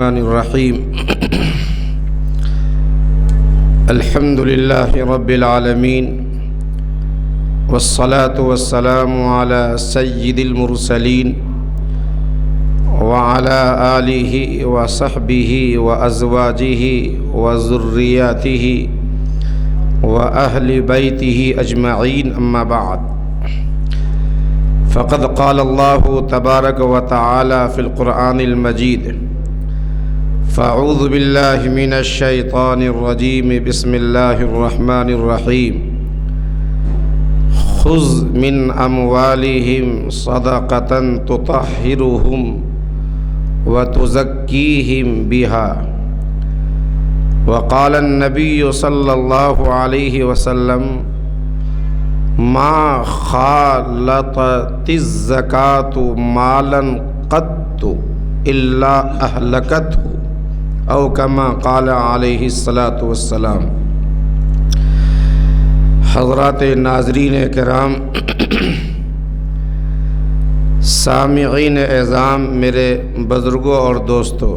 الرحمن الرحیم الحمد للہ رب العالمین والصلاة والسلام علی سید المرسلین وعلی آلہ وصحبہ وازواجہ وذریاتہ واہل بیتہ اجمعین اما بعد فقد قال اللہ تبارک وتعالی فی القرآن المجید فاعوذ باللہ من الشیطان الرجیم بسم اللہ الرحمن الرحیم خذ من اموالہم صدقۃ تطہرہم وتزکیہم بہا وقال النبی صلی اللہ علیہ وسلم ما خالطت الزکاة مالا قط الا اہلکتہ او کما قال علیہ الصلاۃ والسلام۔ حضرات ناظرین کرام، سامعین اعظام، میرے بزرگوں اور دوستوں،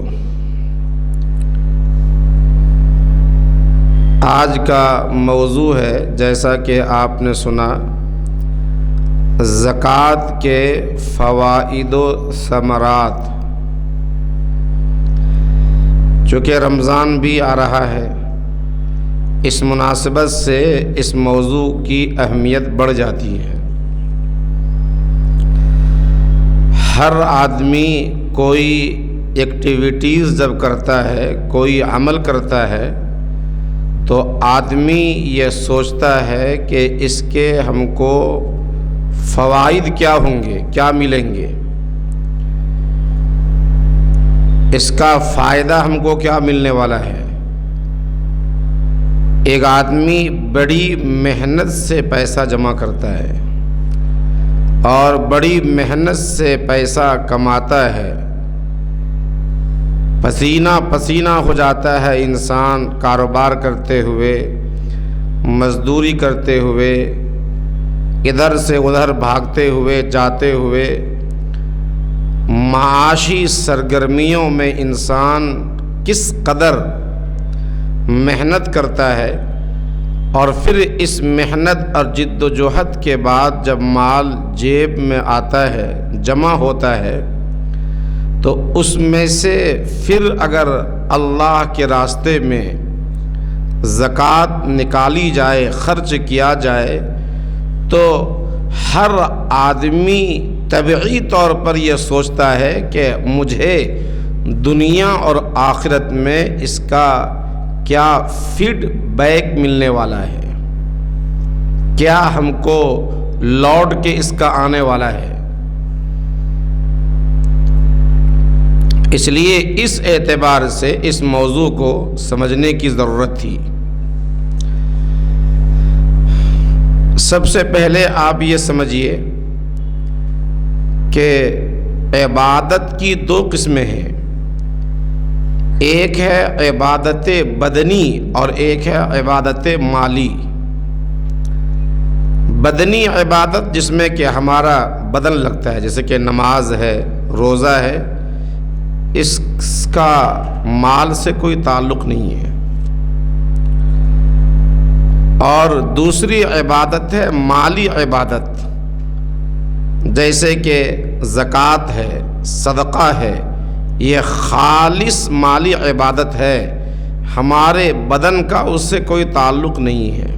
آج کا موضوع ہے، جیسا کہ آپ نے سنا، زکوٰۃ کے فوائد و ثمرات۔ چونکہ رمضان بھی آ رہا ہے، اس مناسبت سے اس موضوع کی اہمیت بڑھ جاتی ہے۔ ہر آدمی کوئی ایکٹیویٹیز جب کرتا ہے، کوئی عمل کرتا ہے، تو آدمی یہ سوچتا ہے کہ اس کے ہم کو فوائد کیا ہوں گے، کیا ملیں گے، اس کا فائدہ ہم کو کیا ملنے والا ہے۔ ایک آدمی بڑی محنت سے پیسہ جمع کرتا ہے اور بڑی محنت سے پیسہ کماتا ہے، پسینہ پسینہ ہو جاتا ہے انسان، کاروبار کرتے ہوئے، مزدوری کرتے ہوئے، ادھر سے ادھر بھاگتے ہوئے، جاتے ہوئے، معاشی سرگرمیوں میں انسان کس قدر محنت کرتا ہے، اور پھر اس محنت اور جد و جہد کے بعد جب مال جیب میں آتا ہے، جمع ہوتا ہے، تو اس میں سے پھر اگر اللہ کے راستے میں زکوٰۃ نکالی جائے، خرچ کیا جائے، تو ہر آدمی طبعی طور پر یہ سوچتا ہے کہ مجھے دنیا اور آخرت میں اس کا کیا فیڈ بیک ملنے والا ہے، کیا ہم کو لوٹ کے اس کا آنے والا ہے۔ اس لیے اس اعتبار سے اس موضوع کو سمجھنے کی ضرورت تھی۔ سب سے پہلے آپ یہ سمجھیے کہ عبادت کی دو قسمیں ہیں، ایک ہے عبادت بدنی اور ایک ہے عبادت مالی۔ بدنی عبادت جس میں کہ ہمارا بدن لگتا ہے، جیسے کہ نماز ہے، روزہ ہے، اس کا مال سے کوئی تعلق نہیں ہے۔ اور دوسری عبادت ہے مالی عبادت، جیسے کہ زکوٰۃ ہے، صدقہ ہے، یہ خالص مالی عبادت ہے، ہمارے بدن کا اس سے کوئی تعلق نہیں ہے۔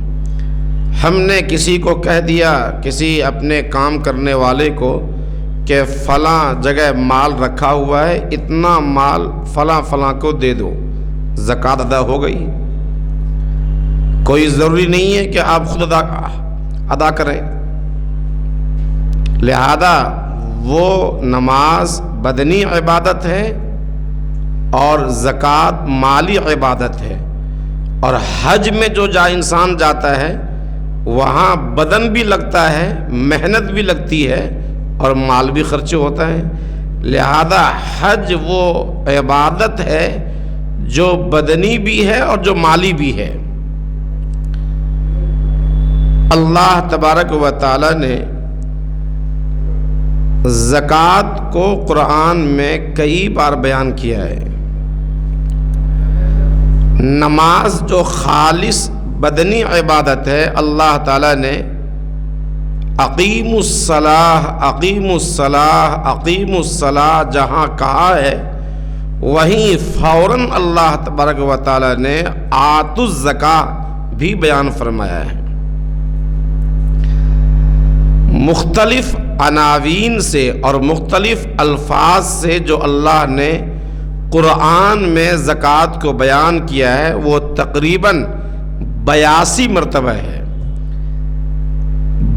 ہم نے کسی کو کہہ دیا، کسی اپنے کام کرنے والے کو، کہ فلاں جگہ مال رکھا ہوا ہے، اتنا مال فلاں فلاں کو دے دو، زکوٰۃ ادا ہو گئی۔ کوئی ضروری نہیں ہے کہ آپ خود ادا کریں۔ لہذا وہ نماز بدنی عبادت ہے اور زکوٰۃ مالی عبادت ہے۔ اور حج میں جو انسان جاتا ہے، وہاں بدن بھی لگتا ہے، محنت بھی لگتی ہے اور مال بھی خرچ ہوتا ہے۔ لہذا حج وہ عبادت ہے جو بدنی بھی ہے اور جو مالی بھی ہے۔ اللہ تبارک و تعالی نے زکوٰۃ کو قرآن میں کئی بار بیان کیا ہے۔ نماز جو خالص بدنی عبادت ہے، اللہ تعالیٰ نے اقیم الصلاح اقیم الصلاح اقیم الصلاح جہاں کہا ہے، وہیں فوراً اللہ تبارک و تعالیٰ نے آتوا الزکاۃ بھی بیان فرمایا ہے۔ مختلف عناوین سے اور مختلف الفاظ سے جو اللہ نے قرآن میں زکوٰۃ کو بیان کیا ہے وہ تقریباً 82 مرتبہ ہے۔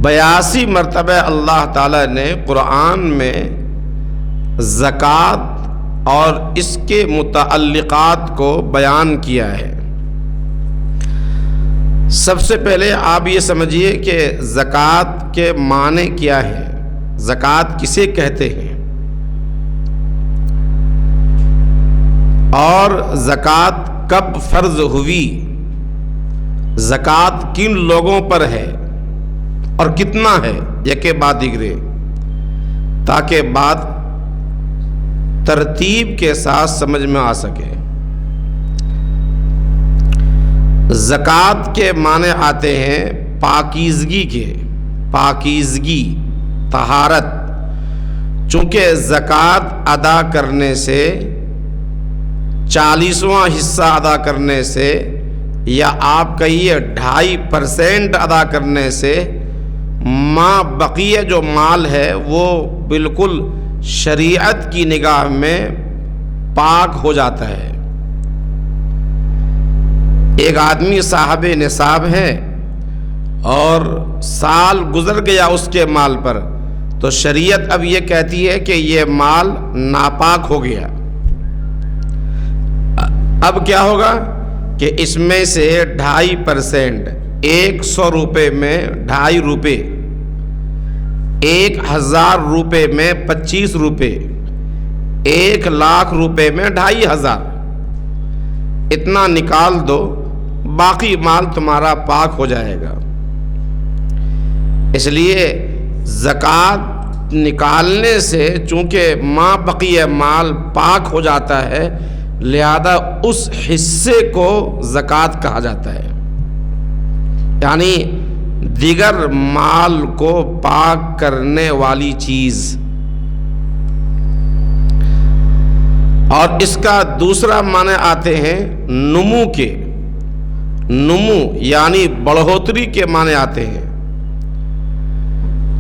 82 مرتبہ اللہ تعالیٰ نے قرآن میں زکوٰۃ اور اس کے متعلقات کو بیان کیا ہے۔ سب سے پہلے آپ یہ سمجھیے کہ زکوٰۃ کے معنی کیا ہے، زکوٰۃ کسے کہتے ہیں، اور زکوٰۃ کب فرض ہوئی، زکوٰۃ کن لوگوں پر ہے اور کتنا ہے، یکے بعد دیگرے، تاکہ بات ترتیب کے ساتھ سمجھ میں آ سکے۔ زکوٰۃ کے معنی آتے ہیں پاکیزگی کے، پاکیزگی، طہارت۔ چونکہ زکوٰۃ ادا کرنے سے، 40واں حصہ ادا کرنے سے، یا آپ کہیے 2.5% ادا کرنے سے ما بقیہ جو مال ہے وہ بالکل شریعت کی نگاہ میں پاک ہو جاتا ہے۔ ایک آدمی صاحب نصاب ہے اور سال گزر گیا اس کے مال پر، تو شریعت اب یہ کہتی ہے کہ یہ مال ناپاک ہو گیا۔ اب کیا ہوگا کہ اس میں سے 2.5%، 100 روپے میں 2.5 روپے، 1000 روپے میں 25 روپے، 1,00,000 روپے میں 2,500، اتنا نکال دو، باقی مال تمہارا پاک ہو جائے گا۔ اس لیے زکوٰۃ نکالنے سے چونکہ ما بقیہ مال پاک ہو جاتا ہے، لہذا اس حصے کو زکوٰۃ کہا جاتا ہے، یعنی دیگر مال کو پاک کرنے والی چیز۔ اور اس کا دوسرا معنی آتے ہیں نمو کے، نمو یعنی بڑھوتری کے معنی آتے ہیں۔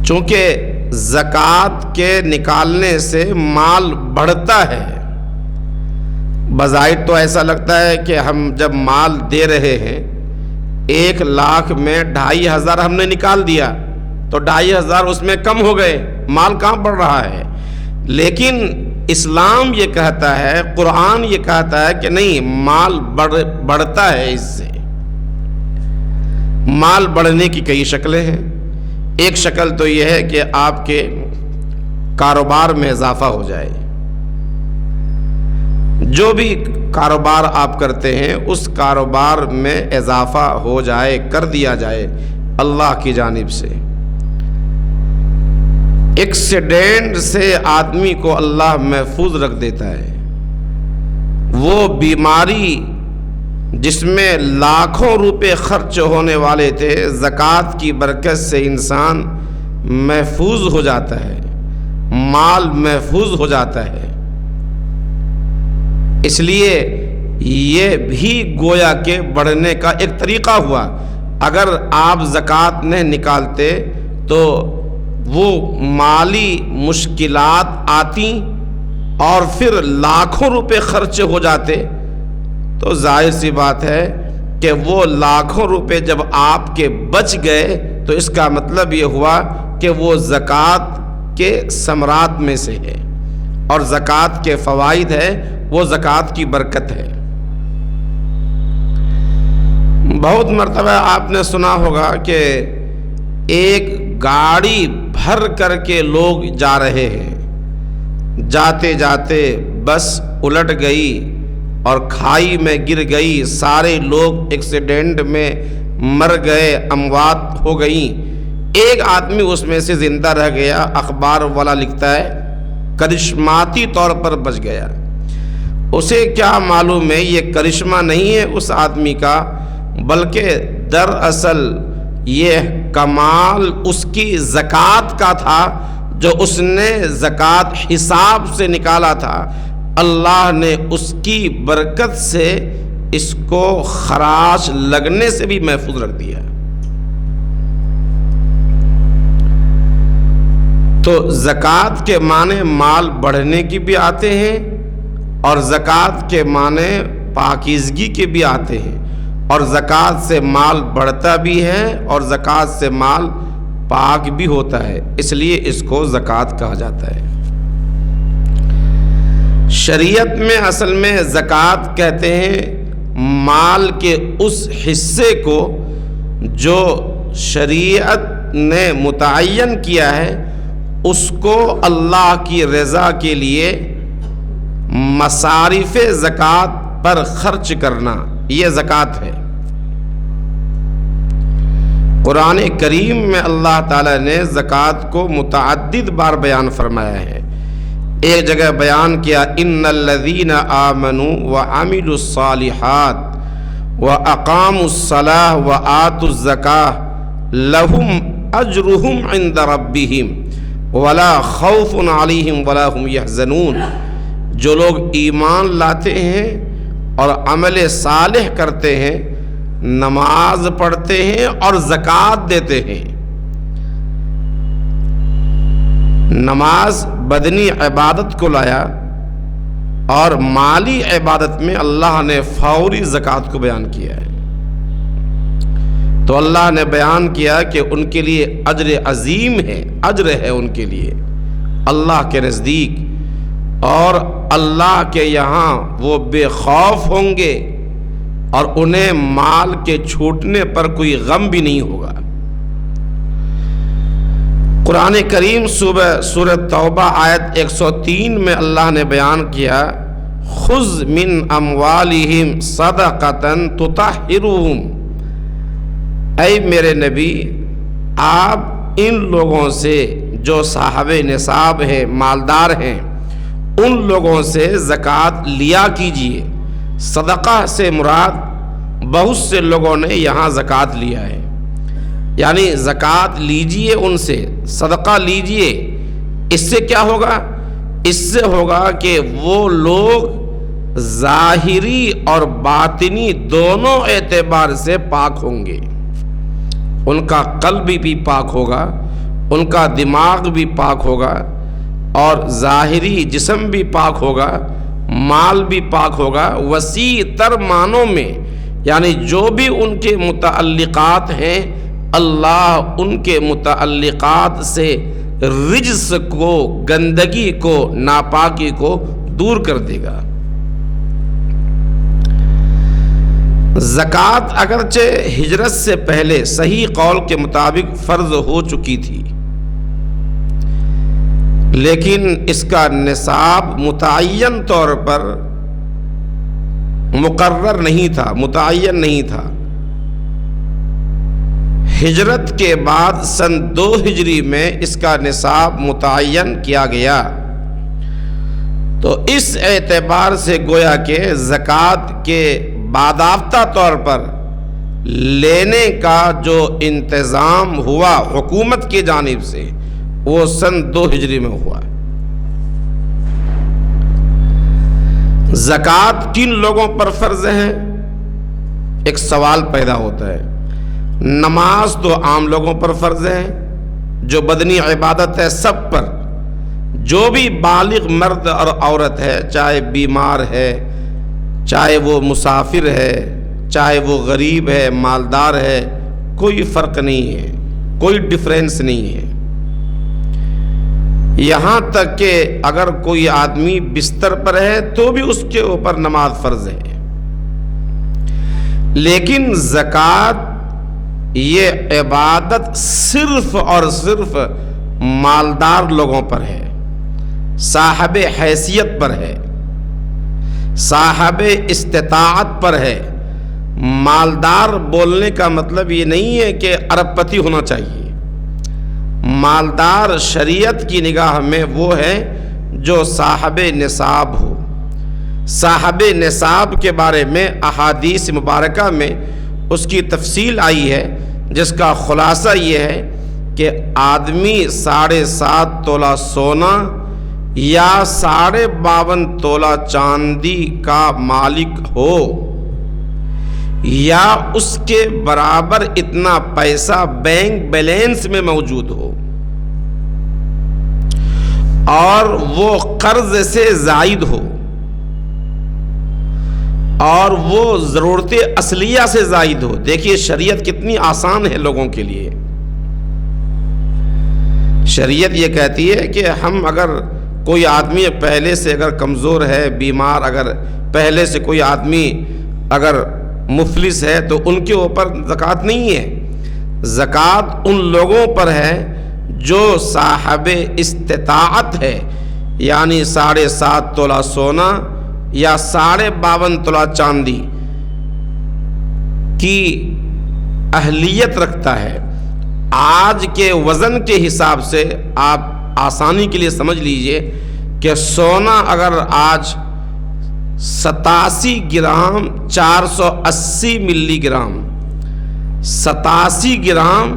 چونکہ زکوٰۃ کے نکالنے سے مال بڑھتا ہے، بظاہر تو ایسا لگتا ہے کہ ہم جب مال دے رہے ہیں 1,00,000 میں 2,500 ہم نے نکال دیا تو 2,500 اس میں کم ہو گئے، مال کہاں بڑھ رہا ہے؟ لیکن اسلام یہ کہتا ہے، قرآن یہ کہتا ہے کہ نہیں، مال بڑھتا ہے۔ اس سے مال بڑھنے کی کئی شکلیں ہیں۔ ایک شکل تو یہ ہے کہ آپ کے کاروبار میں اضافہ ہو جائے، جو بھی کاروبار آپ کرتے ہیں اس کاروبار میں اضافہ ہو جائے، کر دیا جائے اللہ کی جانب سے۔ ایکسیڈنٹ سے آدمی کو اللہ محفوظ رکھ دیتا ہے۔ وہ بیماری جس میں لاکھوں روپے خرچ ہونے والے تھے، زکوٰۃ کی برکت سے انسان محفوظ ہو جاتا ہے، مال محفوظ ہو جاتا ہے۔ اس لیے یہ بھی گویا کہ بڑھنے کا ایک طریقہ ہوا۔ اگر آپ زکوٰۃ نہیں نکالتے تو وہ مالی مشکلات آتی اور پھر لاکھوں روپے خرچ ہو جاتے، تو ظاہر سی بات ہے کہ وہ لاکھوں روپے جب آپ کے بچ گئے تو اس کا مطلب یہ ہوا کہ وہ زکوٰۃ کے ثمرات میں سے ہے، اور زکوٰۃ کے فوائد ہے، وہ زکوٰۃ کی برکت ہے۔ بہت مرتبہ آپ نے سنا ہوگا کہ ایک گاڑی بھر کر کے لوگ جا رہے ہیں، جاتے جاتے بس الٹ گئی اور کھائی میں گر گئی، سارے لوگ ایکسیڈنٹ میں مر گئے، اموات ہو گئیں، ایک آدمی اس میں سے زندہ رہ گیا۔ اخبار والا لکھتا ہے کرشماتی طور پر بچ گیا۔ اسے کیا معلوم ہے یہ کرشمہ نہیں ہے اس آدمی کا، بلکہ دراصل یہ کمال اس کی زکوٰۃ کا تھا جو اس نے زکوٰۃ حساب سے نکالا تھا۔ اللہ نے اس کی برکت سے اس کو خراش لگنے سے بھی محفوظ رکھ دیا۔ تو زکوٰۃ کے معنی مال بڑھنے کی بھی آتے ہیں اور زکوٰۃ کے معنی پاکیزگی کے بھی آتے ہیں، اور زکوٰۃ سے مال بڑھتا بھی ہے اور زکوٰۃ سے مال پاک بھی ہوتا ہے، اس لیے اس کو زکوٰۃ کہا جاتا ہے۔ شریعت میں اصل میں زکوٰۃ کہتے ہیں مال کے اس حصے کو جو شریعت نے متعین کیا ہے، اس کو اللہ کی رضا کے لیے مصارف زکوٰۃ پر خرچ کرنا، یہ زکوٰۃ ہے۔ قرآن کریم میں اللہ تعالیٰ نے زکوٰۃ کو متعدد بار بیان فرمایا ہے۔ ایک جگہ بیان کیا ان الذین آمنوا وعملوا الصالحات واقاموا الصلاۃ وآتوا الزکاۃ لهم اجرهم عند ربهم ولا خوف علیہم ولا هم يحزنون۔ جو لوگ ایمان لاتے ہیں اور عمل صالح کرتے ہیں، نماز پڑھتے ہیں اور زکوٰۃ دیتے ہیں۔ نماز بدنی عبادت کو لایا اور مالی عبادت میں اللہ نے فوری زکوٰۃ کو بیان کیا ہے۔ تو اللہ نے بیان کیا کہ ان کے لیے اجر عظیم ہے، اجر ہے ان کے لیے اللہ کے نزدیک، اور اللہ کے یہاں وہ بے خوف ہوں گے اور انہیں مال کے چھوٹنے پر کوئی غم بھی نہیں ہوگا۔ قرآن کریم سورہ توبہ آیت 103 میں اللہ نے بیان کیا خذ من اموالہم صدقۃ تطہرہم، اے میرے نبی آپ ان لوگوں سے جو صاحب نصاب ہیں، مالدار ہیں، ان لوگوں سے زکوٰۃ لیا کیجئے۔ صدقہ سے مراد بہت سے لوگوں نے یہاں زکوٰۃ لیا ہے، یعنی زکوٰۃ لیجئے ان سے، صدقہ لیجئے۔ اس سے کیا ہوگا؟ اس سے ہوگا کہ وہ لوگ ظاہری اور باطنی دونوں اعتبار سے پاک ہوں گے۔ ان کا قلب بھی پاک ہوگا، ان کا دماغ بھی پاک ہوگا، اور ظاہری جسم بھی پاک ہوگا، مال بھی پاک ہوگا۔ وسیع تر معنوں میں یعنی جو بھی ان کے متعلقات ہیں، اللہ ان کے متعلقات سے رجس کو، گندگی کو، ناپاکی کو دور کر دے گا۔ زکوٰۃ اگرچہ ہجرت سے پہلے صحیح قول کے مطابق فرض ہو چکی تھی، لیکن اس کا نصاب متعین طور پر مقرر نہیں تھا، متعین نہیں تھا۔ ہجرت کے بعد سن 2 ہجری میں اس کا نصاب متعین کیا گیا۔ تو اس اعتبار سے گویا کہ زکوٰۃ کے باضابطہ طور پر لینے کا جو انتظام ہوا حکومت کی جانب سے، وہ سن 2 ہجری میں ہوا۔ زکوٰۃ کن لوگوں پر فرض ہے؟ ایک سوال پیدا ہوتا ہے۔ نماز تو عام لوگوں پر فرض ہے، جو بدنی عبادت ہے سب پر، جو بھی بالغ مرد اور عورت ہے، چاہے بیمار ہے، چاہے وہ مسافر ہے، چاہے وہ غریب ہے، مالدار ہے، کوئی فرق نہیں ہے، کوئی ڈفرینس نہیں ہے۔ یہاں تک کہ اگر کوئی آدمی بستر پر ہے تو بھی اس کے اوپر نماز فرض ہے۔ لیکن زکوٰۃ یہ عبادت صرف اور صرف مالدار لوگوں پر ہے، صاحب حیثیت پر ہے، صاحب استطاعت پر ہے۔ مالدار بولنے کا مطلب یہ نہیں ہے کہ ارب پتی ہونا چاہیے۔ مالدار شریعت کی نگاہ میں وہ ہے جو صاحب نصاب ہو۔ صاحب نصاب کے بارے میں احادیث مبارکہ میں اس کی تفصیل آئی ہے، جس کا خلاصہ یہ ہے کہ آدمی 7.5 تولہ سونا یا 52.5 تولہ چاندی کا مالک ہو، یا اس کے برابر اتنا پیسہ بینک بیلنس میں موجود ہو، اور وہ قرض سے زائد ہو، اور وہ ضرورت اصلیہ سے زائد ہو۔ دیکھیے شریعت کتنی آسان ہے لوگوں کے لیے۔ شریعت یہ کہتی ہے کہ ہم اگر کوئی آدمی پہلے سے اگر کمزور ہے، بیمار، اگر پہلے سے کوئی آدمی اگر مفلس ہے تو ان کے اوپر زکوٰۃ نہیں ہے۔ زکوٰۃ ان لوگوں پر ہے جو صاحب استطاعت ہے، یعنی 7.5 تولہ سونا یا 52.5 تولہ چاندی کی اہلیت رکھتا ہے۔ آج کے وزن کے حساب سے آپ آسانی کے لیے سمجھ لیجئے کہ سونا اگر آج 87 گرام 480 ملی گرام 87 گرام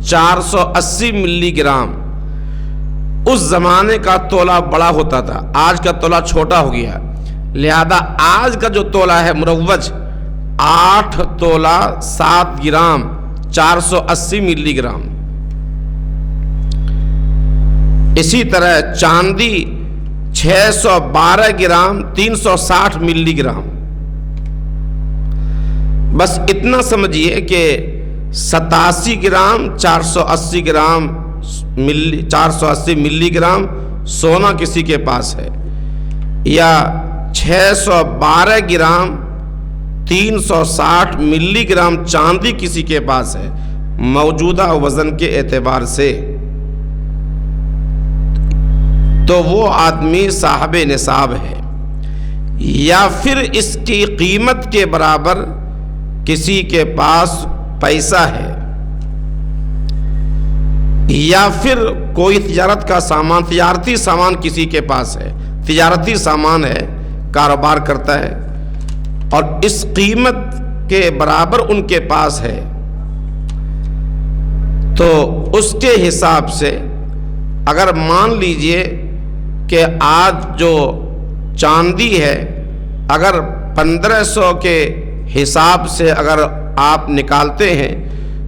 480 ملی گرام اس زمانے کا تولہ بڑا ہوتا تھا، آج کا تولہ چھوٹا ہو گیا، لہذا آج کا جو تولہ ہے مروج 8 تولہ 7 گرام 480 ملی گرام۔ اسی طرح چاندی 612 گرام 360 ملی گرام۔ بس اتنا سمجھیے کہ 87 گرام 480 گرام 480 ملی گرام سونا کسی کے پاس ہے، یا 612 گرام 360 ملی گرام چاندی کسی کے پاس ہے موجودہ وزن کے اعتبار سے، تو وہ آدمی صاحب نصاب ہے۔ یا پھر اس کی قیمت کے برابر کسی کے پاس پیسہ ہے، یا پھر کوئی تجارت کا سامان، تجارتی سامان کسی کے پاس ہے، تجارتی سامان ہے، کاروبار کرتا ہے، اور اس قیمت کے برابر ان کے پاس ہے، تو اس کے حساب سے اگر مان لیجئے کہ آج جو چاندی ہے اگر 1500 کے حساب سے اگر آپ نکالتے ہیں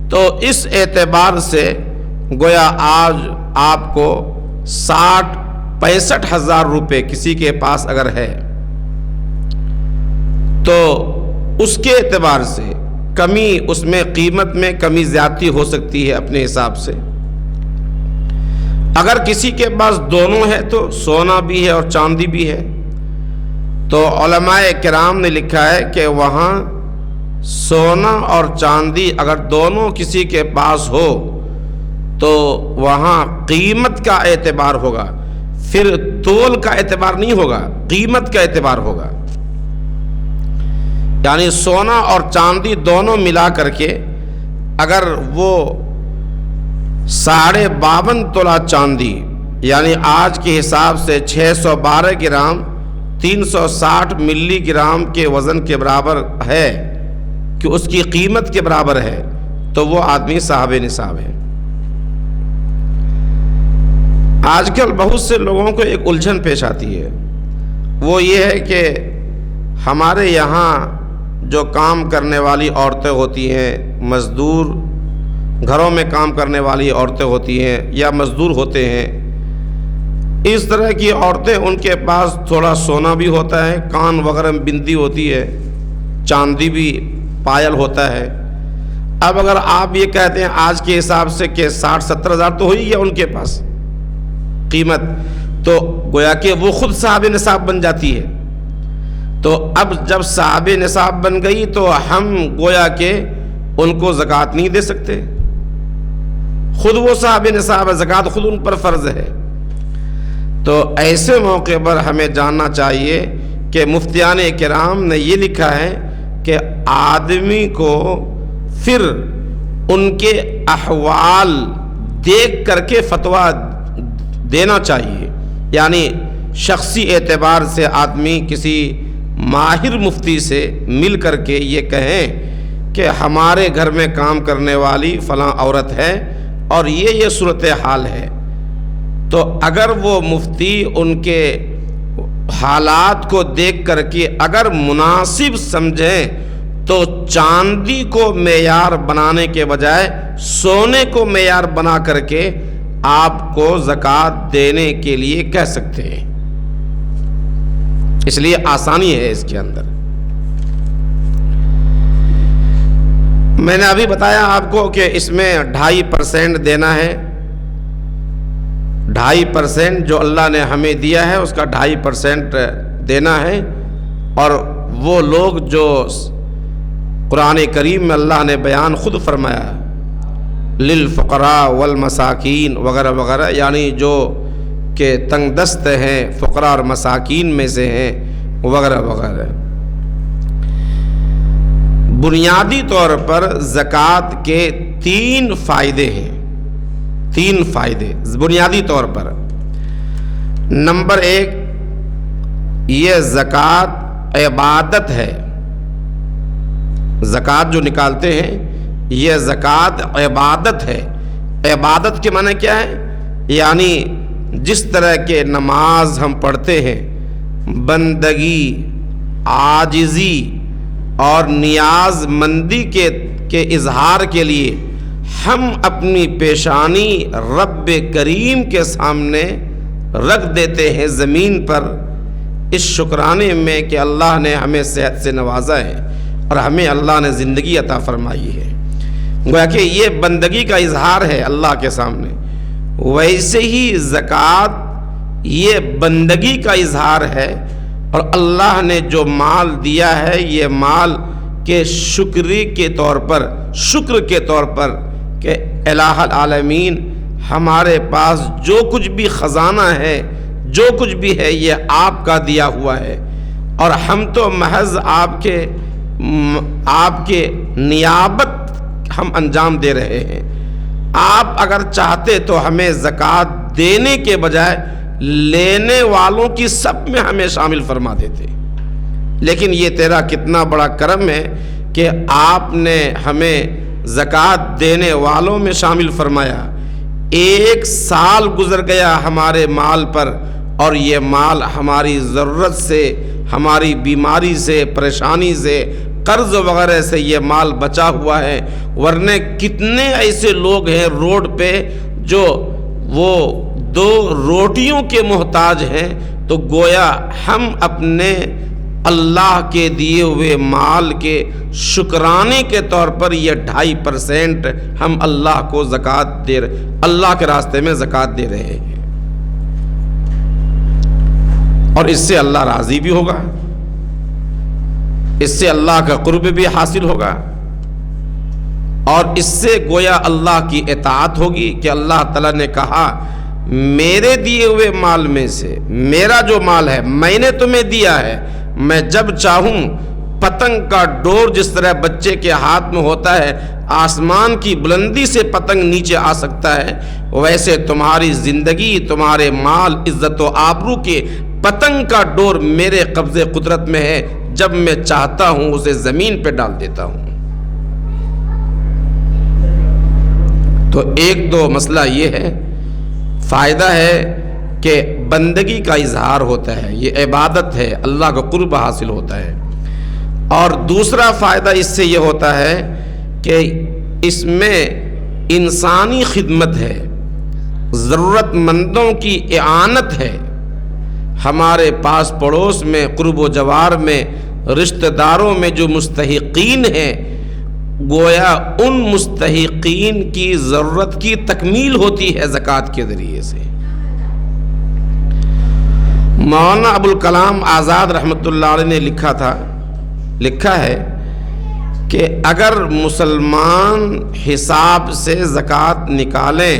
تو اس اعتبار سے گویا آج آپ کو 60-65 ہزار روپے کسی کے پاس اگر ہے تو اس کے اعتبار سے کمی اس میں قیمت میں کمی زیادتی ہو سکتی ہے اپنے حساب سے۔ اگر کسی کے پاس دونوں ہے تو سونا بھی ہے اور چاندی بھی ہے، تو علماء کرام نے لکھا ہے کہ وہاں سونا اور چاندی اگر دونوں کسی کے پاس ہو تو وہاں قیمت کا اعتبار ہوگا، پھر تول کا اعتبار نہیں ہوگا، قیمت کا اعتبار ہوگا۔ یعنی سونا اور چاندی دونوں ملا کر کے اگر وہ 52.5 تولہ چاندی یعنی آج کے حساب سے 612 گرام 360 ملی گرام کے وزن کے برابر ہے کہ اس کی قیمت کے برابر ہے، تو وہ آدمی صاحب نصاب ہے۔ آج کل بہت سے لوگوں کو ایک الجھن پیش آتی ہے، وہ یہ ہے کہ ہمارے یہاں جو کام کرنے والی عورتیں ہوتی ہیں، مزدور گھروں میں کام کرنے والی عورتیں ہوتی ہیں یا مزدور ہوتے ہیں، اس طرح کی عورتیں ان کے پاس تھوڑا سونا بھی ہوتا ہے، کان وغیرہ میں بندی ہوتی ہے، چاندی بھی پائل ہوتا ہے۔ اب اگر آپ یہ کہتے ہیں آج کے حساب سے کہ 60-70 ہزار تو ہو ہی گیا ان کے پاس قیمت، تو گویا کہ وہ خود صاحب نصاب بن جاتی ہے۔ تو اب جب صاحب نصاب بن گئی تو ہم گویا کہ ان کو زکوٰۃ نہیں دے سکتے، خود وہ صاحب نصاب ہے، زکوٰۃ خود ان پر فرض ہے۔ تو ایسے موقع پر ہمیں جاننا چاہیے کہ مفتیان کرام نے یہ لکھا ہے کہ آدمی کو پھر ان کے احوال دیکھ کر کے فتویٰ دینا چاہیے، یعنی شخصی اعتبار سے آدمی کسی ماہر مفتی سے مل کر کے یہ کہیں کہ ہمارے گھر میں کام کرنے والی فلاں عورت ہے اور یہ صورتحال ہے، تو اگر وہ مفتی ان کے حالات کو دیکھ کر کے اگر مناسب سمجھیں تو چاندی کو معیار بنانے کے بجائے سونے کو معیار بنا کر کے آپ کو زکوٰۃ دینے کے لیے کہہ سکتے ہیں، اس لیے آسانی ہے اس کے اندر۔ میں نے ابھی بتایا آپ کو کہ اس میں 2.5% دینا ہے، 2.5% جو اللہ نے ہمیں دیا ہے اس کا 2.5% دینا ہے۔ اور وہ لوگ جو قرآن کریم میں اللہ نے بیان خود فرمایا للفقراء والمساکین وغیرہ وغیرہ، یعنی جو کہ تنگ دست ہیں، فقراء اور مساکین میں سے ہیں وغیرہ وغیرہ۔ بنیادی طور پر زکوٰۃ کے 3 فائدے ہیں، 3 فائدے بنیادی طور پر۔ نمبر 1، یہ زکوٰۃ عبادت ہے، زکوٰۃ جو نکالتے ہیں یہ زکوٰۃ عبادت ہے۔ عبادت کے معنی کیا ہے؟ یعنی جس طرح کے نماز ہم پڑھتے ہیں، بندگی، عاجزی اور نیاز مندی کے اظہار کے لیے ہم اپنی پیشانی رب کریم کے سامنے رکھ دیتے ہیں زمین پر، اس شکرانے میں کہ اللہ نے ہمیں صحت سے نوازا ہے اور ہمیں اللہ نے زندگی عطا فرمائی ہے، گویا کہ یہ بندگی کا اظہار ہے اللہ کے سامنے۔ ویسے ہی زکوٰۃ یہ بندگی کا اظہار ہے، اور اللہ نے جو مال دیا ہے یہ مال کے شکر کے طور پر کہ الہ العالمین ہمارے پاس جو کچھ بھی خزانہ ہے، جو کچھ بھی ہے یہ آپ کا دیا ہوا ہے، اور ہم تو محض آپ کے نیابت ہم انجام دے رہے ہیں۔ آپ اگر چاہتے تو ہمیں زکوٰۃ دینے کے بجائے لینے والوں کی سب میں ہمیں شامل فرما دیتے، لیکن یہ تیرا کتنا بڑا کرم ہے کہ آپ نے ہمیں زکوٰۃ دینے والوں میں شامل فرمایا۔ 1 سال گزر گیا ہمارے مال پر، اور یہ مال ہماری ضرورت سے، ہماری بیماری سے، پریشانی سے، قرض وغیرہ سے یہ مال بچا ہوا ہے، ورنہ کتنے ایسے لوگ ہیں روڈ پہ جو وہ 2 روٹیوں کے محتاج ہیں۔ تو گویا ہم اپنے اللہ کے دیے ہوئے مال کے شکرانے کے طور پر یہ 2.5% ہم اللہ کو زکوٰۃ اللہ کے راستے میں زکوٰۃ دے رہے ہیں، اور اس سے اللہ راضی بھی ہوگا، اس سے اللہ کا قرب بھی حاصل ہوگا، اور اس سے گویا اللہ کی اطاعت ہوگی کہ اللہ تعالیٰ نے کہا میرے دیے ہوئے مال میں سے، میرا جو مال ہے میں نے تمہیں دیا ہے، میں جب چاہوں پتنگ کا ڈور جس طرح بچے کے ہاتھ میں ہوتا ہے آسمان کی بلندی سے پتنگ نیچے آ سکتا ہے، ویسے تمہاری زندگی، تمہارے مال، عزت و آبرو کے پتنگ کا ڈور میرے قبضے قدرت میں ہے، جب میں چاہتا ہوں اسے زمین پہ ڈال دیتا ہوں۔ تو 1-2 مسئلہ یہ ہے، فائدہ ہے کہ بندگی کا اظہار ہوتا ہے، یہ عبادت ہے، اللہ کا قرب حاصل ہوتا ہے، اور دوسرا فائدہ اس سے یہ ہوتا ہے کہ اس میں انسانی خدمت ہے، ضرورت مندوں کی اعانت ہے، ہمارے پاس پڑوس میں، قرب و جوار میں، رشتہ داروں میں جو مستحقین ہیں، گویا ان مستحقین کی ضرورت کی تکمیل ہوتی ہے زکوٰۃ کے ذریعے سے۔ مولانا ابوالکلام آزاد رحمۃ اللہ علیہ نے لکھا ہے کہ اگر مسلمان حساب سے زکوٰۃ نکالیں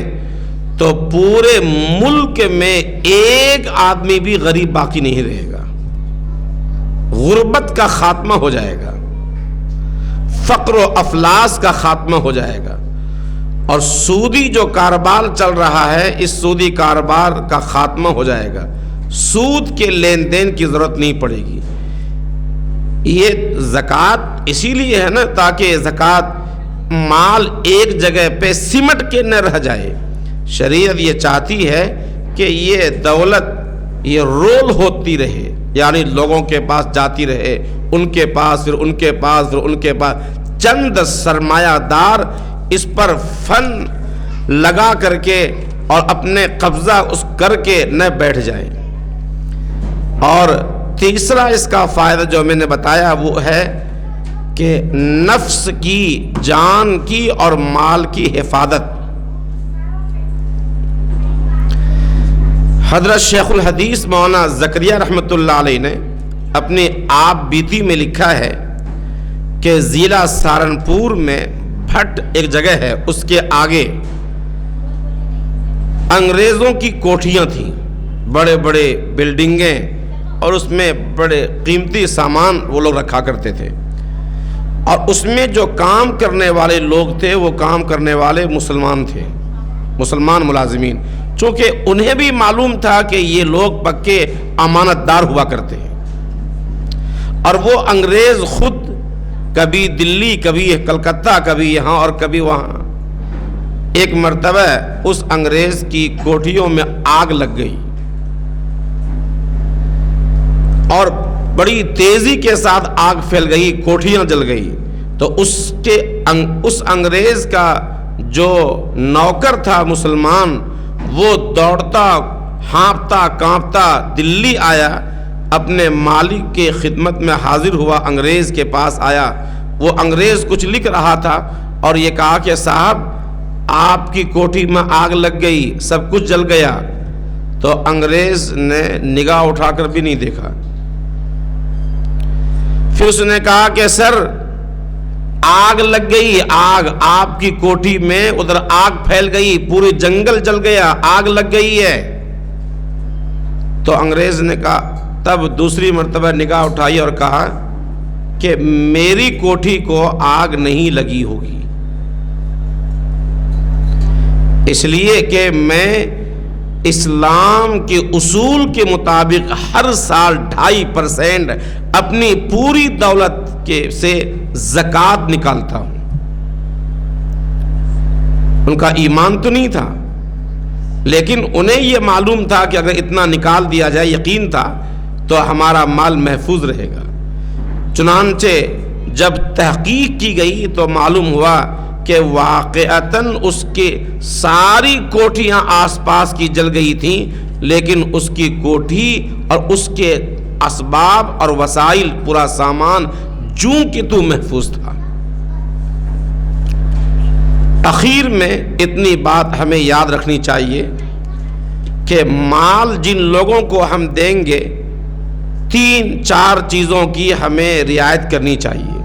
تو پورے ملک میں ایک آدمی بھی غریب باقی نہیں رہے گا، غربت کا خاتمہ ہو جائے گا، فقر و افلاس کا خاتمہ ہو جائے گا، اور سودی جو کاروبار چل رہا ہے اس سودی کاروبار کا خاتمہ ہو جائے گا، سود کے لین دین کی ضرورت نہیں پڑے گی۔ یہ زکوٰۃ اسی لیے ہے نا تاکہ زکوٰۃ مال ایک جگہ پہ سمٹ کے نہ رہ جائے. شریعت یہ چاہتی ہے کہ یہ دولت یہ رول ہوتی رہے، یعنی لوگوں کے پاس جاتی رہے، ان کے پاس پھر ان کے پاس پھر ان کے پاس. چند سرمایہ دار اس پر فن لگا کر کے اور اپنے قبضہ اس کر کے نہ بیٹھ جائیں. اور تیسرا اس کا فائدہ جو میں نے بتایا وہ ہے کہ نفس کی، جان کی اور مال کی حفاظت. حضرت شیخ الحدیث مولانا زکریا رحمۃ اللہ علیہ نے اپنی آپ بیتی میں لکھا ہے کہ ضلع سہارنپور میں بھٹ ایک جگہ ہے، اس کے آگے انگریزوں کی کوٹھیاں تھیں، بڑے بڑے بلڈنگیں، اور اس میں بڑے قیمتی سامان وہ لوگ رکھا کرتے تھے. اور اس میں جو کام کرنے والے لوگ تھے وہ کام کرنے والے مسلمان تھے، مسلمان ملازمین، چونکہ انہیں بھی معلوم تھا کہ یہ لوگ پکے امانت دار ہوا کرتے ہیں. اور وہ انگریز خود کبھی دلی، کبھی کلکتہ، کبھی یہاں اور کبھی وہاں. ایک مرتبہ اس انگریز کی کوٹھیوں میں آگ لگ گئی اور بڑی تیزی کے ساتھ آگ پھیل گئی، کوٹھیاں جل گئی. تو اس انگریز کا جو نوکر تھا مسلمان، وہ دوڑتا ہانپتا کانپتا دلی آیا، اپنے مالک کے خدمت میں حاضر ہوا، انگریز کے پاس آیا. وہ انگریز کچھ لکھ رہا تھا اور یہ کہا کہ صاحب آپ کی کوٹھی میں آگ لگ گئی، سب کچھ جل گیا. تو انگریز نے نگاہ اٹھا کر بھی نہیں دیکھا. پھر اس نے کہا کہ سر آگ لگ گئی، آگ آپ کی کوٹھی میں، ادھر آگ پھیل گئی، پوری جنگل جل گیا، آگ لگ گئی ہے. تو انگریز نے کہا، تب دوسری مرتبہ نگاہ اٹھائی اور کہا کہ میری کوٹھی کو آگ نہیں لگی ہوگی، اس لیے کہ میں اسلام کے اصول کے مطابق ہر سال 2.5% اپنی پوری دولت کے سے زکوٰۃ نکالتا ہوں. ان کا ایمان تو نہیں تھا، لیکن انہیں یہ معلوم تھا کہ اگر اتنا نکال دیا جائے، یقین تھا تو ہمارا مال محفوظ رہے گا. چنانچہ جب تحقیق کی گئی تو معلوم ہوا کہ واقعتاً اس کے ساری کوٹھیاں آس پاس کی جل گئی تھیں، لیکن اس کی کوٹھی اور اس کے اسباب اور وسائل، پورا سامان جوں کہ تو محفوظ تھا. اخیر میں اتنی بات ہمیں یاد رکھنی چاہیے کہ مال جن لوگوں کو ہم دیں گے، 3-4 چیزوں کی ہمیں رعایت کرنی چاہیے.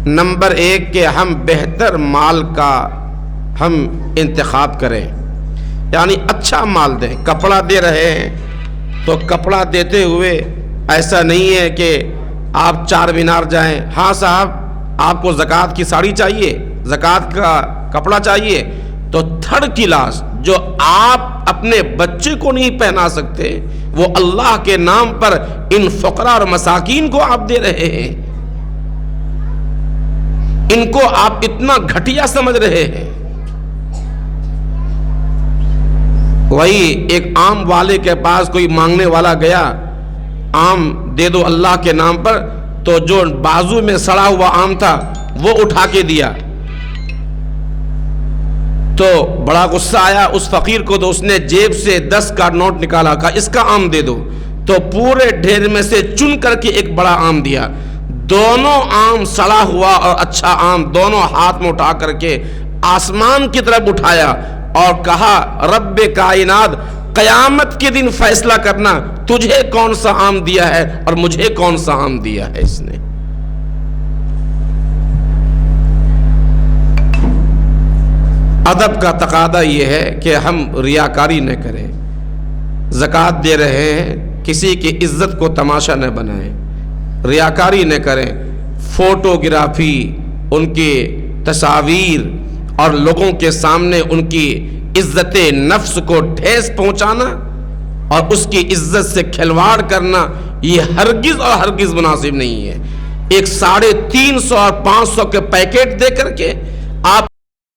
نمبر 1 کہ ہم بہتر مال کا ہم انتخاب کریں، یعنی اچھا مال دیں. کپڑا دے رہے ہیں تو کپڑا دیتے ہوئے ایسا نہیں ہے کہ آپ 4 مینار جائیں، ہاں صاحب آپ کو زکوٰۃ کی ساڑی چاہیے، زکوٰۃ کا کپڑا چاہیے، تو 3rd کلاس جو آپ اپنے بچے کو نہیں پہنا سکتے، وہ اللہ کے نام پر ان فقراء اور مساکین کو آپ دے رہے ہیں. ان کو آپ اتنا گھٹیا سمجھ رہے ہیں. وہی ایک آم والے کے پاس کوئی مانگنے والا گیا، آم دے دو اللہ کے نام پر، تو جو بازو میں سڑا ہوا آم تھا وہ اٹھا کے دیا. تو بڑا غصہ آیا اس فقیر کو، تو اس نے جیب سے 10 کا نوٹ نکالا، کہا اس کا آم دے دو. تو پورے ڈھیر میں سے چن کر کے ایک بڑا آم دیا. دونوں آم، سڑا ہوا اور اچھا آم، دونوں ہاتھ میں اٹھا کر کے آسمان کی طرف اٹھایا اور کہا، رب کائنات، قیامت کے دن فیصلہ کرنا تجھے کون سا آم دیا ہے اور مجھے کون سا آم دیا ہے اس نے. ادب کا تقاضا یہ ہے کہ ہم ریاکاری نہ کریں. زکوٰۃ دے رہے ہیں، کسی کی عزت کو تماشا نہ بنائیں، ریاکاری نہ کریں. فوٹوگرافی، ان کی تصاویر اور لوگوں کے سامنے ان کی عزت نفس کو ٹھیس پہنچانا اور اس کی عزت سے کھلواڑ کرنا، یہ ہرگز اور ہرگز مناسب نہیں ہے. ایک 350 اور 500 کے پیکٹ دے کر کے آپ